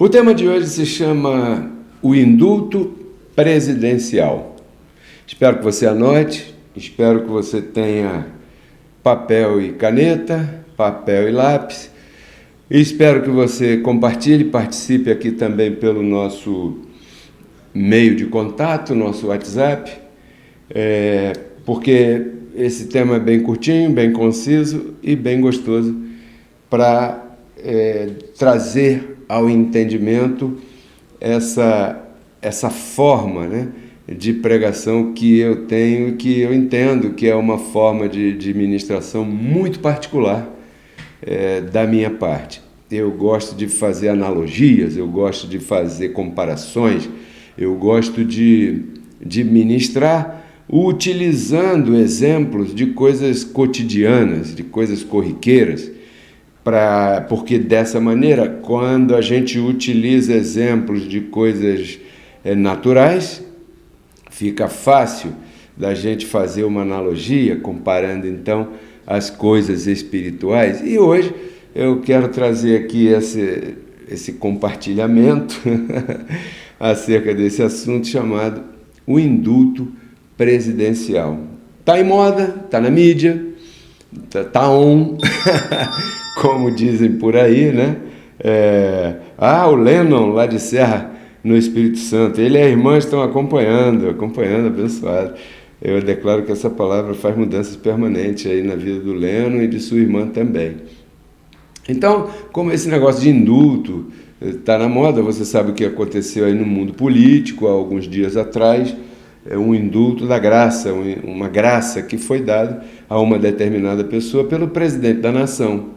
O tema de hoje se chama o indulto presidencial. Espero que você anote, espero que você tenha papel e caneta, papel e lápis. E espero que você compartilhe, participe aqui também pelo nosso meio de contato, nosso WhatsApp, porque esse tema é bem curtinho, bem conciso e bem gostoso para trazer ao entendimento essa forma, né, de pregação que eu tenho e que eu entendo que é uma forma de ministração muito particular da minha parte. Eu gosto de fazer analogias, eu gosto de fazer comparações, eu gosto de ministrar utilizando exemplos de coisas cotidianas, de coisas corriqueiras, porque dessa maneira, quando a gente utiliza exemplos de coisas naturais, fica fácil da gente fazer uma analogia, comparando então as coisas espirituais. E hoje eu quero trazer aqui esse compartilhamento acerca desse assunto chamado o indulto presidencial. Está em moda, está na mídia, está on, como dizem por aí, né? O Lennon lá de Serra, no Espírito Santo, ele e a irmã estão acompanhando, abençoado. Eu declaro que essa palavra faz mudanças permanentes aí na vida do Lennon e de sua irmã também. Então, como esse negócio de indulto está na moda, você sabe o que aconteceu aí no mundo político há alguns dias atrás, um indulto da graça, uma graça que foi dada a uma determinada pessoa pelo presidente da nação.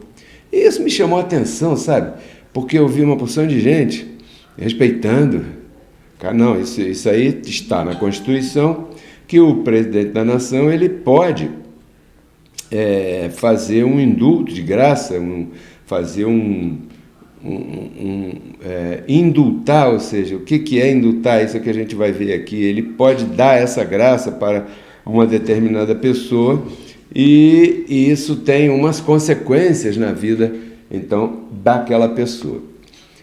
E isso me chamou a atenção, sabe? Porque eu vi uma porção de gente respeitando. Não, isso aí está na Constituição, que o presidente da nação ele pode fazer um indulto de graça, indultar, ou seja, o que é indultar? Isso é que a gente vai ver aqui. Ele pode dar essa graça para uma determinada pessoa e isso tem umas consequências na vida, então, daquela pessoa.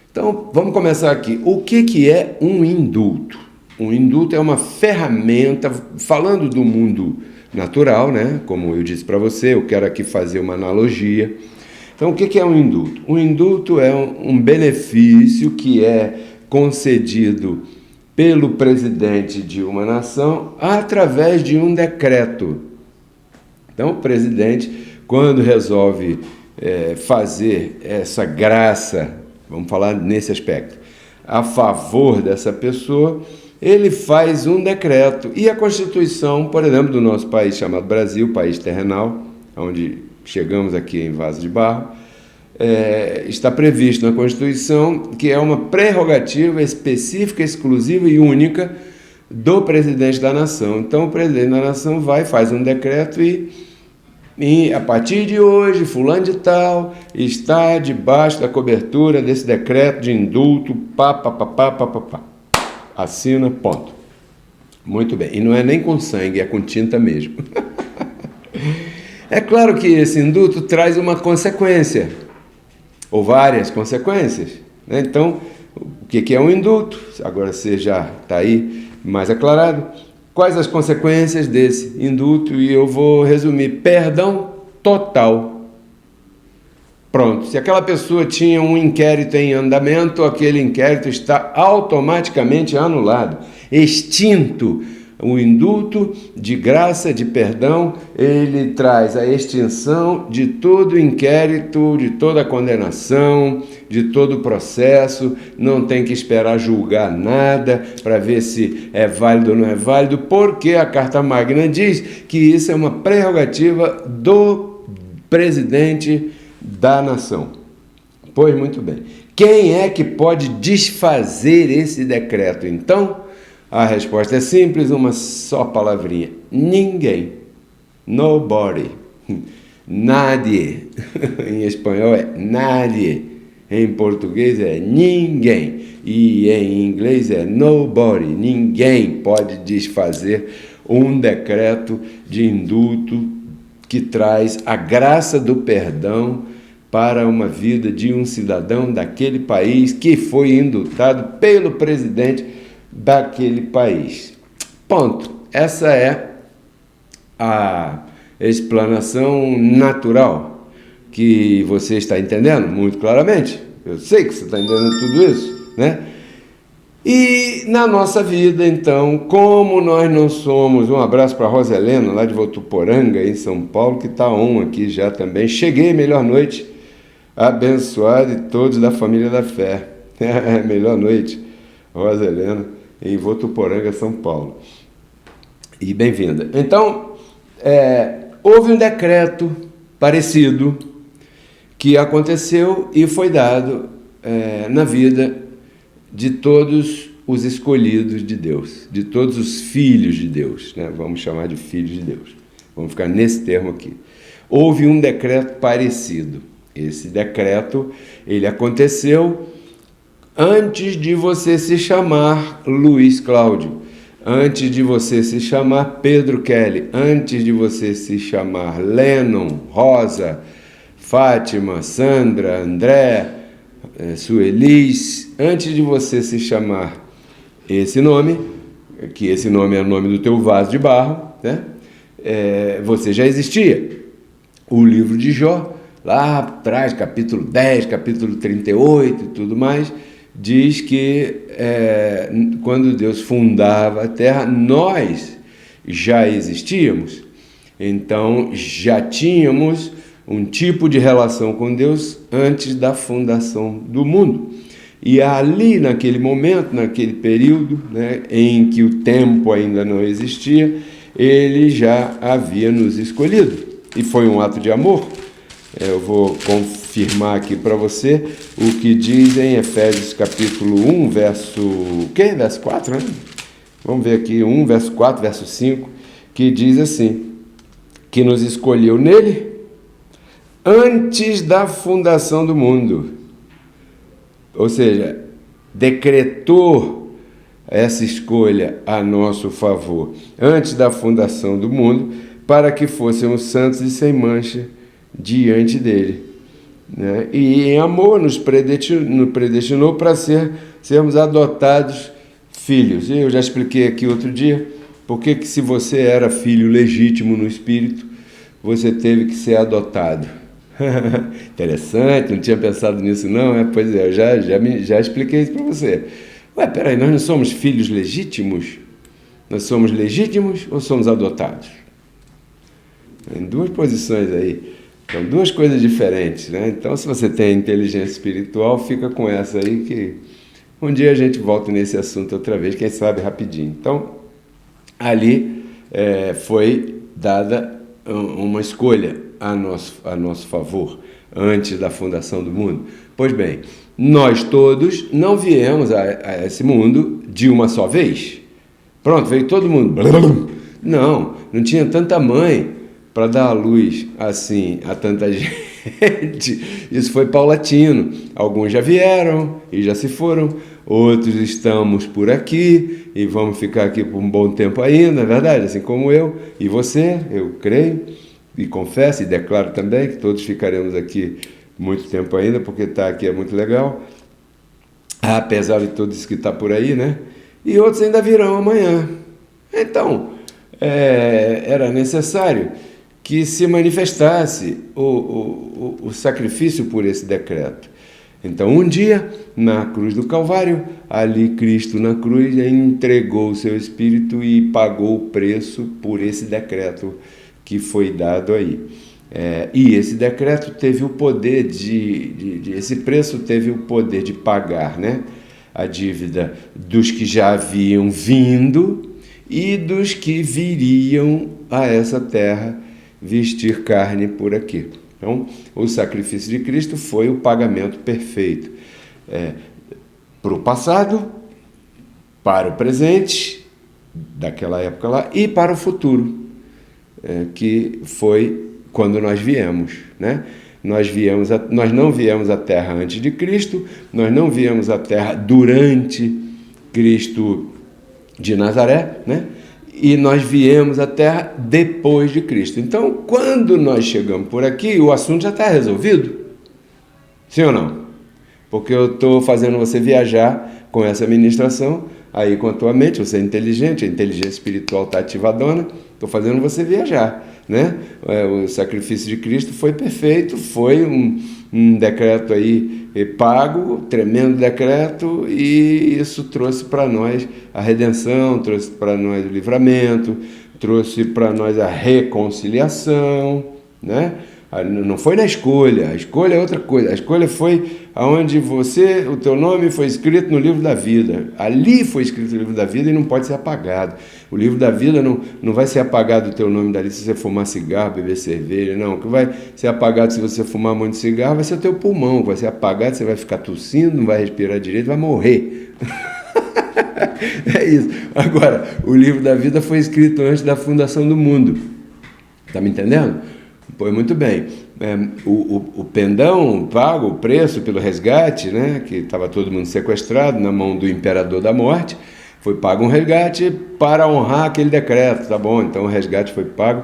Então, vamos começar aqui. O que é um indulto? Um indulto é uma ferramenta, falando do mundo natural, né? Como eu disse para você, eu quero aqui fazer uma analogia. Então, o que é um indulto? Um indulto é um benefício que é concedido pelo presidente de uma nação através de um decreto. Então, o presidente, quando resolve fazer essa graça, vamos falar nesse aspecto, a favor dessa pessoa, ele faz um decreto. E a Constituição, por exemplo, do nosso país chamado Brasil, país terrenal, onde chegamos aqui em vaso de barro, está previsto na Constituição que é uma prerrogativa específica, exclusiva e única do presidente da nação. Então, o presidente da nação faz um decreto e a partir de hoje, fulano de tal está debaixo da cobertura desse decreto de indulto, assina, ponto. Muito bem. E não é nem com sangue, é com tinta mesmo. É claro que esse indulto traz uma consequência, ou várias consequências, né? Então, o que é um indulto? Agora você já está aí mais aclarado. Quais as consequências desse indulto? E eu vou resumir: perdão total. Pronto. Se aquela pessoa tinha um inquérito em andamento, aquele inquérito está automaticamente anulado, extinto. O indulto de graça, de perdão, ele traz a extinção de todo inquérito, de toda condenação, de todo processo. Não tem que esperar julgar nada para ver se é válido ou não é válido, porque a Carta Magna diz que isso é uma prerrogativa do presidente da nação. Pois muito bem. Quem é que pode desfazer esse decreto, então? A resposta é simples, uma só palavrinha: ninguém. Nobody. Nadie. Em espanhol é nadie. Em português é ninguém. E em inglês é nobody. Ninguém pode desfazer um decreto de indulto que traz a graça do perdão para uma vida de um cidadão daquele país que foi indultado pelo presidente daquele país. Ponto. Essa é a explanação natural que você está entendendo muito claramente. Eu sei que você está entendendo tudo isso, né? E na nossa vida, então, como nós não somos... Um abraço para a Rosa Helena, lá de Votuporanga, em São Paulo, que está aqui já também. Cheguei, melhor noite, abençoado e todos da família da fé. Melhor noite, Rosa Helena, em Votuporanga, São Paulo. E bem-vinda. Então, houve um decreto parecido que aconteceu e foi dado na vida de todos os escolhidos de Deus, de todos os filhos de Deus, né? Vamos chamar de filhos de Deus. Vamos ficar nesse termo aqui. Houve um decreto parecido. Esse decreto, ele aconteceu antes de você se chamar Luiz Cláudio, antes de você se chamar Pedro Kelly, antes de você se chamar Lennon, Rosa, Fátima, Sandra, André, Suelis, antes de você se chamar esse nome, que esse nome é o nome do teu vaso de barro, né? Você já existia. O livro de Jó, lá atrás, capítulo 10, capítulo 38 e tudo mais, diz que quando Deus fundava a terra, nós já existíamos. Então, já tínhamos um tipo de relação com Deus antes da fundação do mundo. E ali, naquele momento, naquele período, né, em que o tempo ainda não existia, ele já havia nos escolhido. E foi um ato de amor. Eu vou confirmar aqui para você o que diz em Efésios capítulo 1, verso 4, né? Vamos ver aqui, 1, verso 4, verso 5, que diz assim, que nos escolheu nele antes da fundação do mundo, ou seja, decretou essa escolha a nosso favor, antes da fundação do mundo, para que fôssemos santos e sem mancha diante dele, né? E em amor nos predestinou para sermos adotados filhos. Eu já expliquei aqui outro dia, porque que se você era filho legítimo no Espírito, você teve que ser adotado. Interessante, não tinha pensado nisso não, Pois é, eu já expliquei isso para você. Peraí, nós não somos filhos legítimos? Nós somos legítimos ou somos adotados? Tem duas posições aí, são duas coisas diferentes, né? Então, se você tem inteligência espiritual, fica com essa aí que um dia a gente volta nesse assunto outra vez, quem sabe rapidinho. Então, ali foi dada uma escolha a nosso favor, antes da fundação do mundo. Pois bem, nós todos não viemos a esse mundo de uma só vez. Pronto, veio todo mundo. Não tinha tanta mãe para dar a luz assim a tanta gente. Isso foi paulatino. Alguns já vieram e já se foram, outros estamos por aqui e vamos ficar aqui por um bom tempo ainda, não é verdade? Assim como eu e você, eu creio. E confesso e declaro também que todos ficaremos aqui muito tempo ainda, porque estar aqui é muito legal, apesar de tudo isso que está por aí, né? E outros ainda virão amanhã. Então, era necessário que se manifestasse o sacrifício por esse decreto. Então, um dia, na cruz do Calvário, ali Cristo na cruz entregou o seu Espírito e pagou o preço por esse decreto que foi dado aí. E esse decreto teve o poder esse preço teve o poder de pagar, né, a dívida dos que já haviam vindo e dos que viriam a essa terra vestir carne por aqui. Então, o sacrifício de Cristo foi o pagamento perfeito para o passado, para o presente, daquela época lá, e para o futuro, que foi quando nós viemos, né? Nós não viemos à Terra antes de Cristo, nós não viemos à Terra durante Cristo de Nazaré, né? E nós viemos à Terra depois de Cristo. Então, quando nós chegamos por aqui, o assunto já está resolvido. Sim ou não? Porque eu estou fazendo você viajar com essa ministração, aí com a tua mente, você é inteligente, a inteligência espiritual está ativadona, estou fazendo você viajar, né? O sacrifício de Cristo foi perfeito, foi um decreto aí pago, tremendo decreto, e isso trouxe para nós a redenção, trouxe para nós o livramento, trouxe para nós a reconciliação, né? Não foi na escolha, a escolha é outra coisa, a escolha foi aonde o teu nome foi escrito no livro da vida, ali foi escrito no livro da vida e não pode ser apagado. O livro da vida não vai ser apagado o teu nome dali se você fumar cigarro, beber cerveja, não. O que vai ser apagado se você fumar muito cigarro vai ser o teu pulmão, vai ser apagado, você vai ficar tossindo, não vai respirar direito, vai morrer. É isso. Agora, o livro da vida foi escrito antes da fundação do mundo. Está me entendendo? Pois muito bem. O pendão pago, o preço pelo resgate, né, que estava todo mundo sequestrado na mão do imperador da morte, foi pago um resgate para honrar aquele decreto, tá bom? Então o resgate foi pago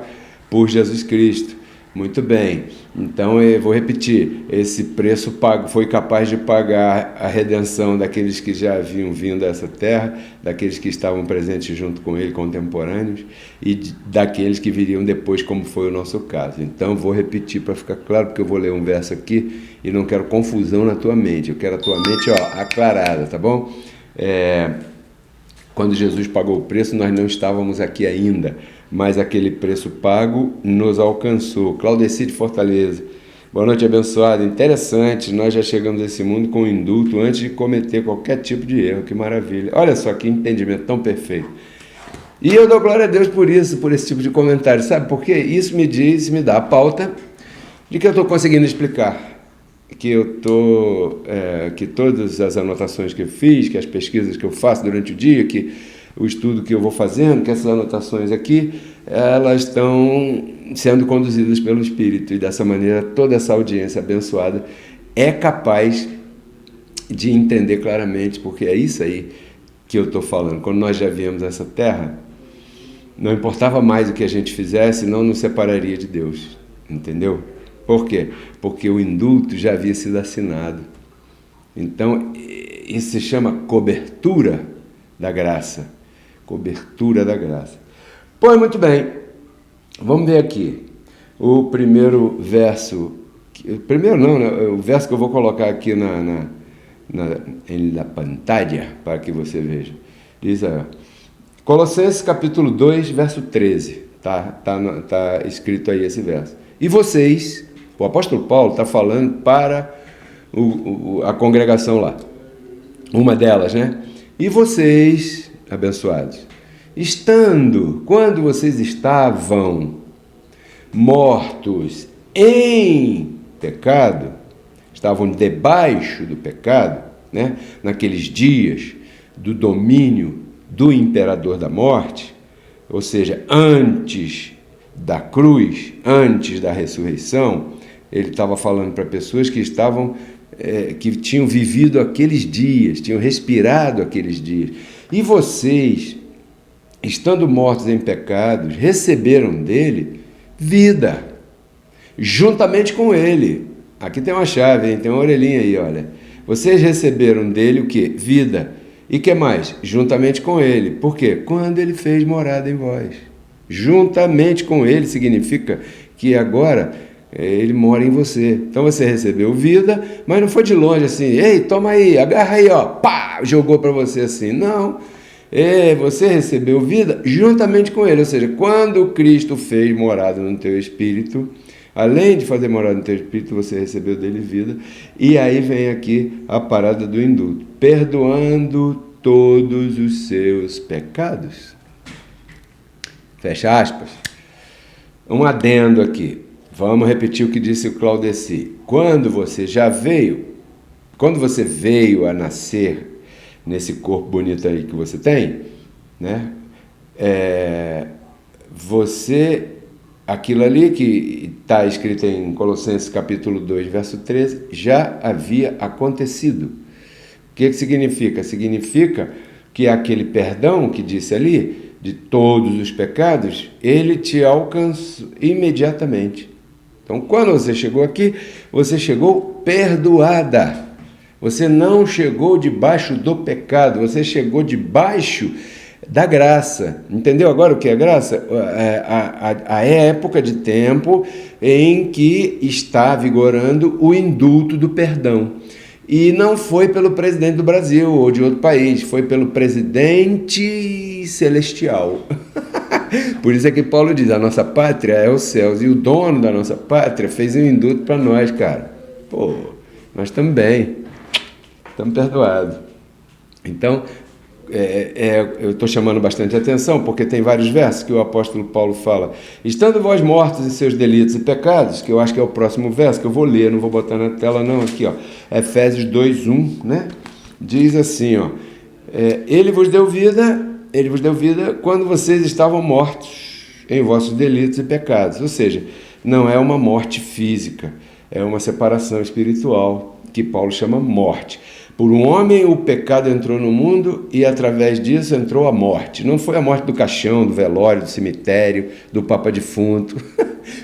por Jesus Cristo. Muito bem. Então eu vou repetir, esse preço pago foi capaz de pagar a redenção daqueles que já haviam vindo a essa terra, daqueles que estavam presentes junto com ele, contemporâneos, e daqueles que viriam depois, como foi o nosso caso. Então vou repetir para ficar claro, porque eu vou ler um verso aqui e não quero confusão na tua mente, eu quero a tua mente aclarada, tá bom? Quando Jesus pagou o preço, nós não estávamos aqui ainda, mas aquele preço pago nos alcançou. Claudeci de Fortaleza. Boa noite, abençoado. Interessante, nós já chegamos a esse mundo com indulto antes de cometer qualquer tipo de erro. Que maravilha. Olha só que entendimento tão perfeito. E eu dou glória a Deus por isso, por esse tipo de comentário. Sabe por quê? Isso me dá a pauta de que eu estou conseguindo explicar. Que todas as anotações que eu fiz, que as pesquisas que eu faço durante o dia, que o estudo que eu vou fazendo, que essas anotações aqui, elas estão sendo conduzidas pelo Espírito, e dessa maneira toda essa audiência abençoada é capaz de entender claramente, porque é isso aí que eu estou falando. Quando nós já viemos a essa terra, não importava mais o que a gente fizesse, não nos separaria de Deus, entendeu? Por quê? Porque o indulto já havia sido assinado. Então, isso se chama cobertura da graça. Cobertura da graça. Pois muito bem, vamos ver aqui. O primeiro verso, o verso que eu vou colocar aqui na pantalla, para que você veja. Diz aí, Colossenses capítulo 2, verso 13. Tá escrito aí esse verso. E vocês... O apóstolo Paulo está falando para a congregação lá, uma delas, né? E vocês, abençoados, quando vocês estavam mortos em pecado, estavam debaixo do pecado, né? Naqueles dias do domínio do imperador da morte, ou seja, antes da cruz, antes da ressurreição, ele estava falando para pessoas que que tinham vivido aqueles dias, tinham respirado aqueles dias. E vocês, estando mortos em pecados, receberam dele vida, juntamente com ele. Aqui tem uma chave, hein? Tem uma orelhinha aí, olha. Vocês receberam dele o quê? Vida. E que mais? Juntamente com ele. Por quê? Quando ele fez morada em vós. Juntamente com ele significa que agora ele mora em você. Então você recebeu vida, mas não foi de longe assim, ei, toma aí, agarra aí, ó, pá, jogou para você assim. Não, você recebeu vida juntamente com ele. Ou seja, quando Cristo fez morada no teu espírito, além de fazer morada no teu espírito, você recebeu dele vida. E aí vem aqui a parada do indulto, perdoando todos os seus pecados. Fecha aspas. Um adendo aqui. Vamos repetir o que disse o Claudeci. Quando você veio a nascer nesse corpo bonito aí que você tem, né? Aquilo ali que está escrito em Colossenses capítulo 2, verso 13, já havia acontecido. O que significa? Significa que aquele perdão que disse ali, de todos os pecados, ele te alcançou imediatamente. Então, quando você chegou aqui, você chegou perdoada. Você não chegou debaixo do pecado, você chegou debaixo da graça. Entendeu agora o que é graça? A época de tempo em que está vigorando o indulto do perdão. E não foi pelo presidente do Brasil ou de outro país, foi pelo presidente celestial. Por isso é que Paulo diz, a nossa pátria é os céus, e o dono da nossa pátria fez um indulto para nós, cara. Pô, nós também estamos perdoados. Então, eu estou chamando bastante atenção, porque tem vários versos que o apóstolo Paulo fala, estando vós mortos em seus delitos e pecados, que eu acho que é o próximo verso, que eu vou ler, não vou botar na tela não, aqui, ó, Efésios 2:1, né? Diz assim, ó, ele vos deu vida quando vocês estavam mortos em vossos delitos e pecados. Ou seja, não é uma morte física, é uma separação espiritual, que Paulo chama morte. Por um homem o pecado entrou no mundo e através disso entrou a morte. Não foi a morte do caixão, do velório, do cemitério, do papa defunto.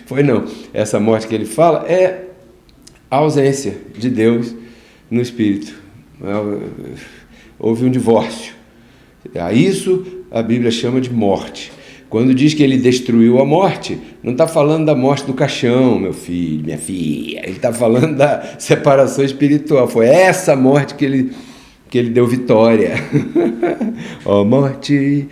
Foi não. Essa morte que ele fala é a ausência de Deus no espírito. Houve um divórcio. A isso a Bíblia chama de morte. Quando diz que ele destruiu a morte, não está falando da morte do caixão, meu filho, minha filha. Ele está falando da separação espiritual. Foi essa morte que ele deu vitória. Ó morte,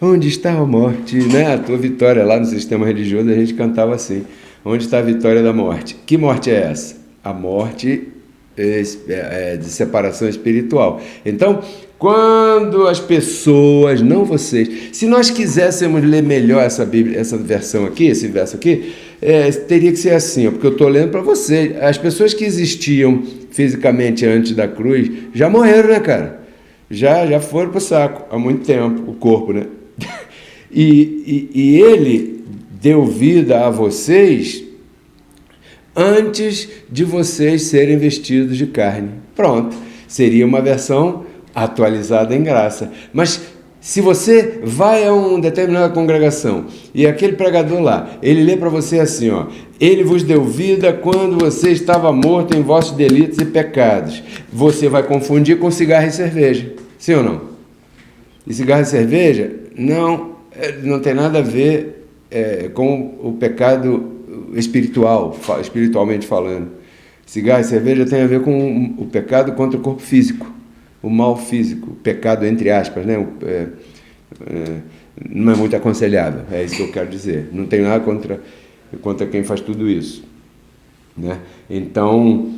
onde está a morte? Né? A tua vitória lá no sistema religioso a gente cantava assim. Onde está a vitória da morte? Que morte é essa? A morte de separação espiritual. Então, quando as pessoas, não vocês, se nós quiséssemos ler melhor essa Bíblia, essa versão aqui, esse verso aqui, teria que ser assim, ó, porque eu estou lendo para vocês. As pessoas que existiam fisicamente antes da cruz já morreram, né, cara? Já foram para o saco há muito tempo, o corpo, né? E ele deu vida a vocês antes de vocês serem vestidos de carne. Pronto, seria uma versão atualizada em graça. Mas se você vai a uma determinada congregação e aquele pregador lá, ele lê para você assim, ó, ele vos deu vida quando você estava morto em vossos delitos e pecados. Você vai confundir com cigarro e cerveja, sim ou não? E cigarro e cerveja não tem nada a ver com o pecado espiritual, espiritualmente falando. Cigarro e cerveja tem a ver com o pecado contra o corpo físico, o mal físico, o pecado entre aspas, né? Não é muito aconselhável, é isso que eu quero dizer. Não tem nada contra quem faz tudo isso, né? Então,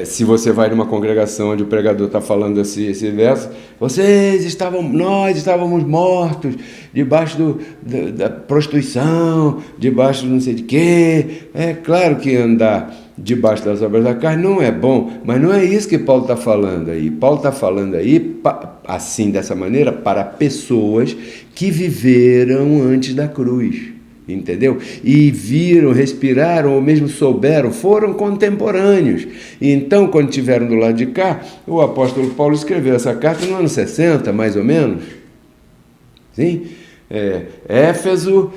se você vai numa congregação onde o pregador está falando esse verso, nós estávamos mortos debaixo da prostituição, debaixo do não sei de quê. É claro que andar debaixo das obras da carne não é bom, mas não é isso que Paulo está falando aí. Paulo está falando aí, assim, dessa maneira, para pessoas que viveram antes da cruz. Entendeu? E viram, respiraram, ou mesmo souberam, foram contemporâneos. E então, quando estiveram do lado de cá, o apóstolo Paulo escreveu essa carta no ano 60, mais ou menos. Sim? Éfeso,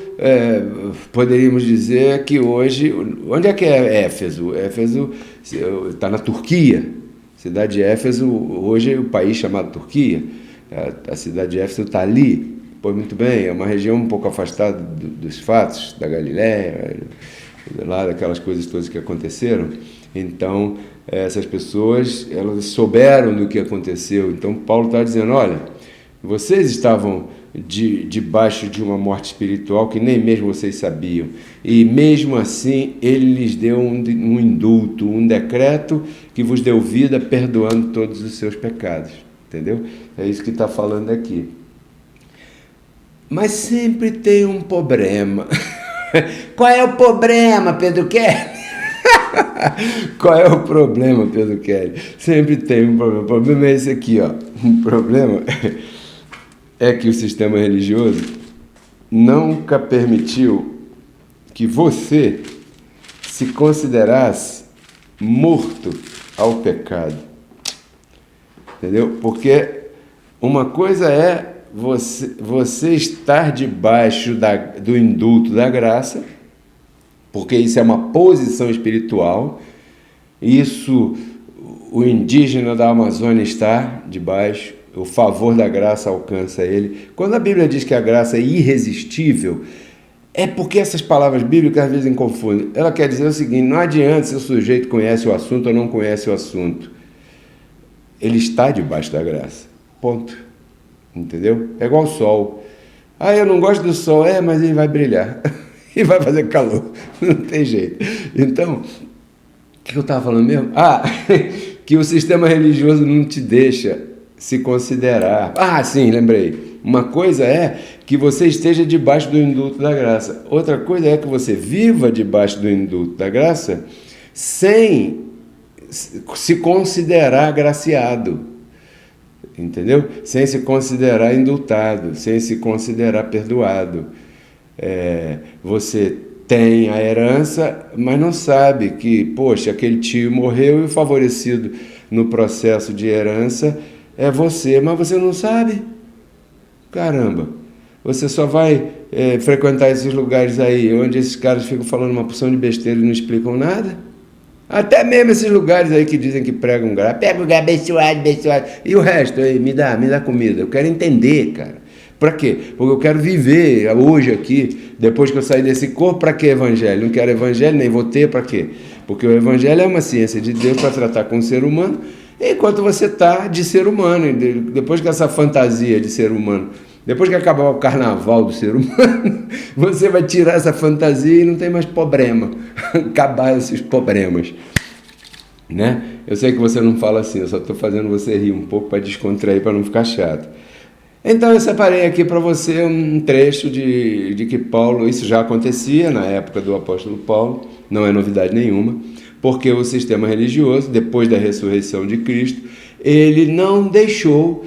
poderíamos dizer que hoje... Onde é que é Éfeso? Éfeso está na Turquia. A cidade de Éfeso, hoje é o país chamado Turquia. A cidade de Éfeso está ali. Pois muito bem, é uma região um pouco afastada dos fatos da Galiléia, lá daquelas coisas todas que aconteceram. Então, essas pessoas, elas souberam do que aconteceu. Então, Paulo está dizendo, olha, vocês estavam debaixo de uma morte espiritual que nem mesmo vocês sabiam. E mesmo assim, ele lhes deu um indulto, um decreto que vos deu vida, perdoando todos os seus pecados. Entendeu? É isso que está falando aqui. Mas sempre tem um problema. Qual é o problema, Pedro Kelly? Qual é o problema, Pedro Kelly? Sempre tem um problema. O problema é esse aqui, ó. O problema é que o sistema religioso nunca permitiu que você se considerasse morto ao pecado. Entendeu? Porque uma coisa é você estar debaixo do indulto da graça, porque isso é uma posição espiritual. Isso o indígena da Amazônia está debaixo, o favor da graça alcança ele. Quando a Bíblia diz que a graça é irresistível, é porque essas palavras bíblicas às vezes confundem. Ela quer dizer o seguinte: não adianta se o sujeito conhece o assunto ou não conhece o assunto. Ele está debaixo da graça. Ponto. Entendeu? É igual o sol. Ah, eu não gosto do sol. Mas ele vai brilhar. E vai fazer calor. Não tem jeito. Então, o que eu estava falando mesmo? Que o sistema religioso não te deixa se considerar. Sim, lembrei. Uma coisa é que você esteja debaixo do indulto da graça. Outra coisa é que você viva debaixo do indulto da graça sem se considerar agraciado. Entendeu? Sem se considerar indultado, sem se considerar perdoado. Você tem a herança, mas não sabe que, poxa, aquele tio morreu e o favorecido no processo de herança é você, mas você não sabe. Caramba, você só vai frequentar esses lugares aí, onde esses caras ficam falando uma porção de besteira e não explicam nada. Até mesmo esses lugares aí que dizem que pregam graça, pega o lugar abençoado, abençoado, e o resto aí, me dá comida. Eu quero entender, cara. Para quê? Porque eu quero viver hoje aqui, depois que eu sair desse corpo. Para que evangelho? Não quero evangelho, nem vou ter. Para quê? Porque o evangelho é uma ciência de Deus para tratar com o ser humano, enquanto você está de ser humano. Depois que essa fantasia de ser humano, depois que acabar o carnaval do ser humano, você vai tirar essa fantasia e não tem mais problema. Acabar esses problemas. Né? Eu sei que você não fala assim, eu só estou fazendo você rir um pouco para descontrair, para não ficar chato. Então eu separei aqui para você um trecho de que Paulo, isso já acontecia na época do apóstolo Paulo, não é novidade nenhuma, porque o sistema religioso, depois da ressurreição de Cristo, ele não deixou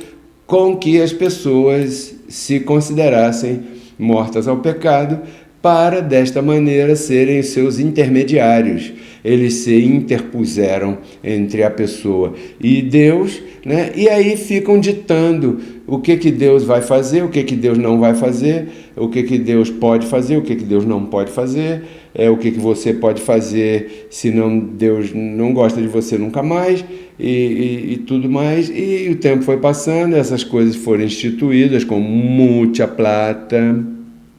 com que as pessoas se considerassem mortas ao pecado, para desta maneira serem seus intermediários. Eles se interpuseram entre a pessoa e Deus, né? E aí ficam ditando o que Deus vai fazer, o que Deus não vai fazer, o que Deus pode fazer, o que Deus não pode fazer, o que você pode fazer, senão Deus não gosta de você nunca mais, e tudo mais. E o tempo foi passando, essas coisas foram instituídas com muita plata,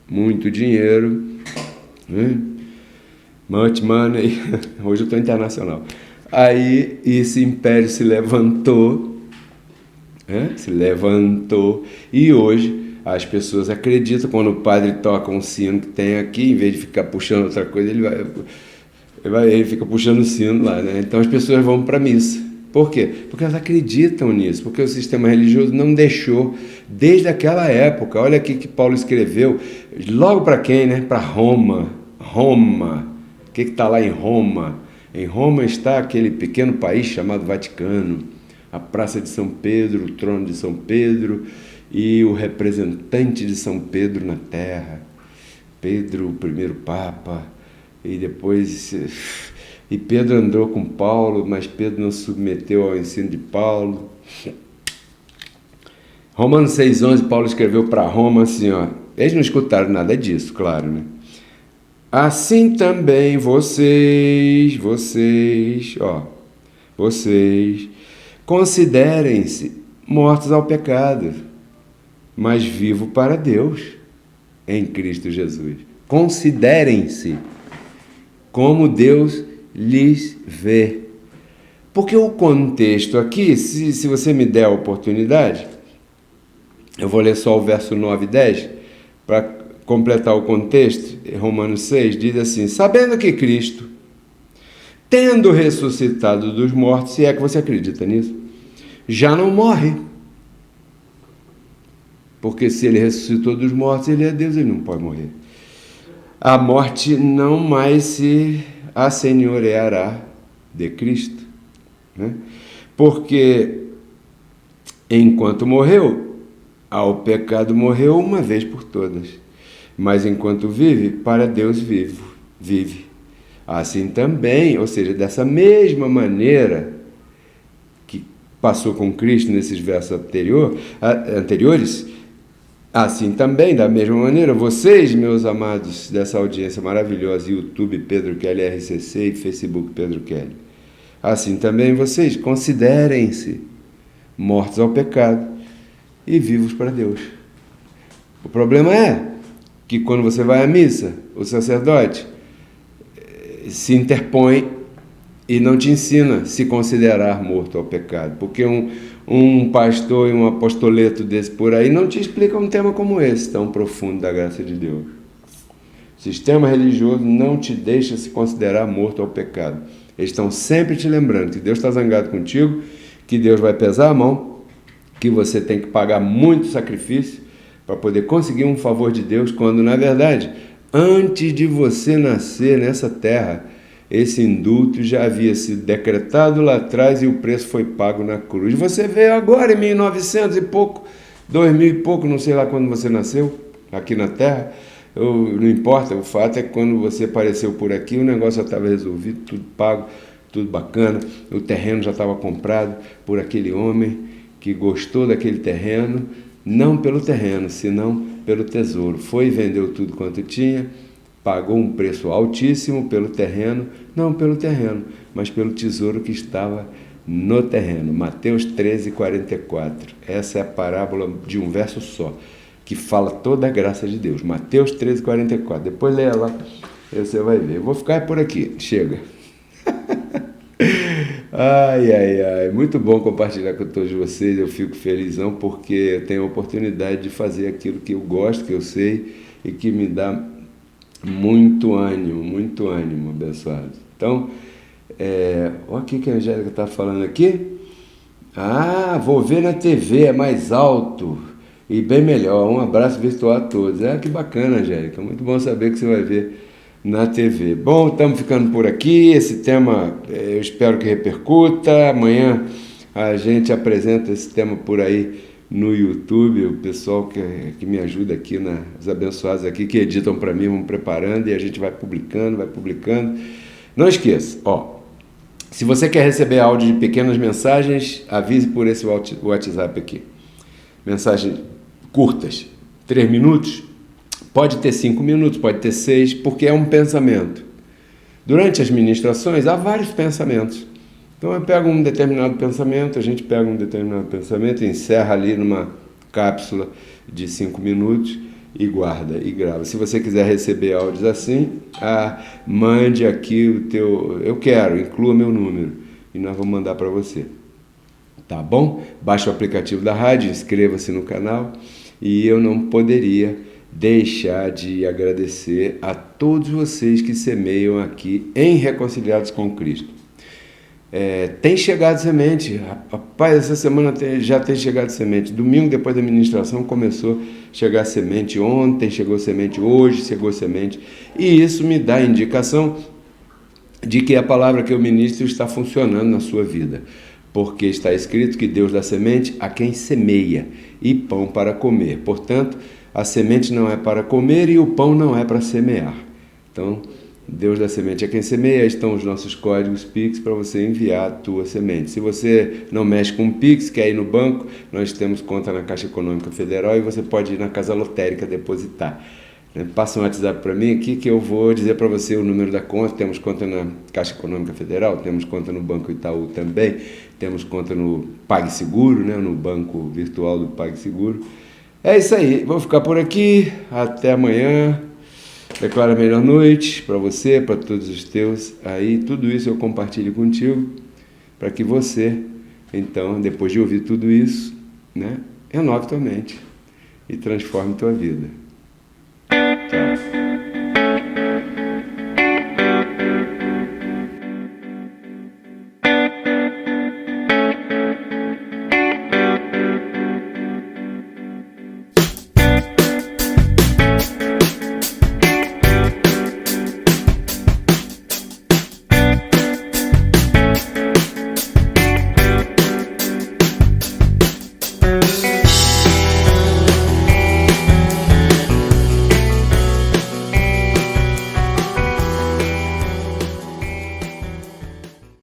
muito dinheiro, né? Much money. Hoje eu estou internacional. Aí esse império se levantou, e hoje as pessoas acreditam, quando o padre toca um sino que tem aqui, em vez de ficar puxando outra coisa, ele fica puxando o sino lá, né? Então as pessoas vão para a missa. Por quê? Porque elas acreditam nisso, porque o sistema religioso não deixou, desde aquela época. Olha aqui que Paulo escreveu, logo para quem, né? Para Roma. O que está lá em Roma? Em Roma está aquele pequeno país chamado Vaticano, a Praça de São Pedro, o trono de São Pedro e o representante de São Pedro na terra, Pedro, o primeiro Papa, e depois... E Pedro andou com Paulo, mas Pedro não se submeteu ao ensino de Paulo. Romanos 6,11, Paulo escreveu para Roma assim, eles não escutaram nada disso, claro, né? Assim também vocês, considerem-se mortos ao pecado, mas vivos para Deus, em Cristo Jesus. Considerem-se como Deus lhes vê. Porque o contexto aqui, se você me der a oportunidade, eu vou ler só o verso 9 e 10, para completar o contexto. Romanos 6 diz assim: sabendo que Cristo, tendo ressuscitado dos mortos, se é que você acredita nisso, já não morre. Porque se ele ressuscitou dos mortos, ele é Deus, ele não pode morrer. A morte não mais se assenhoreará de Cristo, né? Porque enquanto morreu, ao pecado morreu uma vez por todas, mas enquanto vive, para Deus vive. Assim também, ou seja, dessa mesma maneira que passou com Cristo nesses versos anteriores, Assim também, da mesma maneira, vocês, meus amados dessa audiência maravilhosa, YouTube Pedro Kelly RCC e Facebook Pedro Kelly, assim também vocês considerem-se mortos ao pecado e vivos para Deus. O problema é que quando você vai à missa, o sacerdote se interpõe e não te ensina a se considerar morto ao pecado, porque um pastor e um apostoleto desse por aí não te explica um tema como esse, tão profundo da graça de Deus. O sistema religioso não te deixa se considerar morto ao pecado. Eles estão sempre te lembrando que Deus está zangado contigo, que Deus vai pesar a mão, que você tem que pagar muito sacrifício para poder conseguir um favor de Deus, quando, na verdade, antes de você nascer nessa terra, esse indulto já havia sido decretado lá atrás e o preço foi pago na cruz. Você veio agora em 1900 e pouco, 2000 e pouco, não sei lá quando você nasceu, aqui na terra. Não importa, o fato é que quando você apareceu por aqui, o negócio já estava resolvido, tudo pago, tudo bacana, o terreno já estava comprado por aquele homem que gostou daquele terreno, não pelo terreno, senão pelo tesouro. Foi e vendeu tudo quanto tinha, pagou um preço altíssimo pelo terreno, não pelo terreno, mas pelo tesouro que estava no terreno. Mateus 13:44. Essa é a parábola de um verso só, que fala toda a graça de Deus. Mateus 13:44. Depois leia lá, você vai ver. Eu vou ficar por aqui, chega. Ai, ai, ai, muito bom compartilhar com todos vocês, eu fico felizão porque eu tenho a oportunidade de fazer aquilo que eu gosto, que eu sei e que me dá muito ânimo, abençoado. Então, olha o que a Angélica está falando aqui. Vou ver na TV, é mais alto e bem melhor. Um abraço virtual a todos. Que bacana, Angélica, muito bom saber que você vai ver na TV. Bom, estamos ficando por aqui. Esse tema eu espero que repercuta. Amanhã a gente apresenta esse tema por aí no YouTube. O pessoal que me ajuda aqui, os abençoados aqui, que editam para mim, vão preparando e a gente vai publicando. Não esqueça, se você quer receber áudio de pequenas mensagens, avise por esse WhatsApp aqui. Mensagens curtas, 3 minutos, pode ter 5 minutos, pode ter 6, porque é um pensamento. Durante as ministrações, há vários pensamentos. Então eu pego um determinado pensamento, a gente pega um determinado pensamento, encerra ali numa cápsula de 5 minutos e guarda e grava. Se você quiser receber áudios assim, mande aqui o teu... inclua meu número e nós vamos mandar para você. Tá bom? Baixe o aplicativo da rádio, inscreva-se no canal e eu não poderia deixar de agradecer a todos vocês que semeiam aqui em Reconciliados com Cristo. Tem chegado semente, rapaz, essa semana já tem chegado semente. Domingo, depois da ministração, começou a chegar semente. Ontem chegou semente, hoje chegou semente. E isso me dá indicação de que a palavra que eu ministro está funcionando na sua vida. Porque está escrito que Deus dá semente a quem semeia e pão para comer. Portanto, a semente não é para comer e o pão não é para semear. Então, Deus da semente é quem semeia. Estão os nossos códigos Pix para você enviar a tua semente. Se você não mexe com Pix, quer ir no banco, nós temos conta na Caixa Econômica Federal e você pode ir na Casa Lotérica depositar. Passa um WhatsApp para mim aqui que eu vou dizer para você o número da conta. Temos conta na Caixa Econômica Federal, temos conta no Banco Itaú também, temos conta no PagSeguro, no banco virtual do PagSeguro. É isso aí, vou ficar por aqui, até amanhã. Declaro a melhor noite para você, para todos os teus. Aí tudo isso eu compartilho contigo, para que você, então, depois de ouvir tudo isso, renove tua mente e transforme tua vida.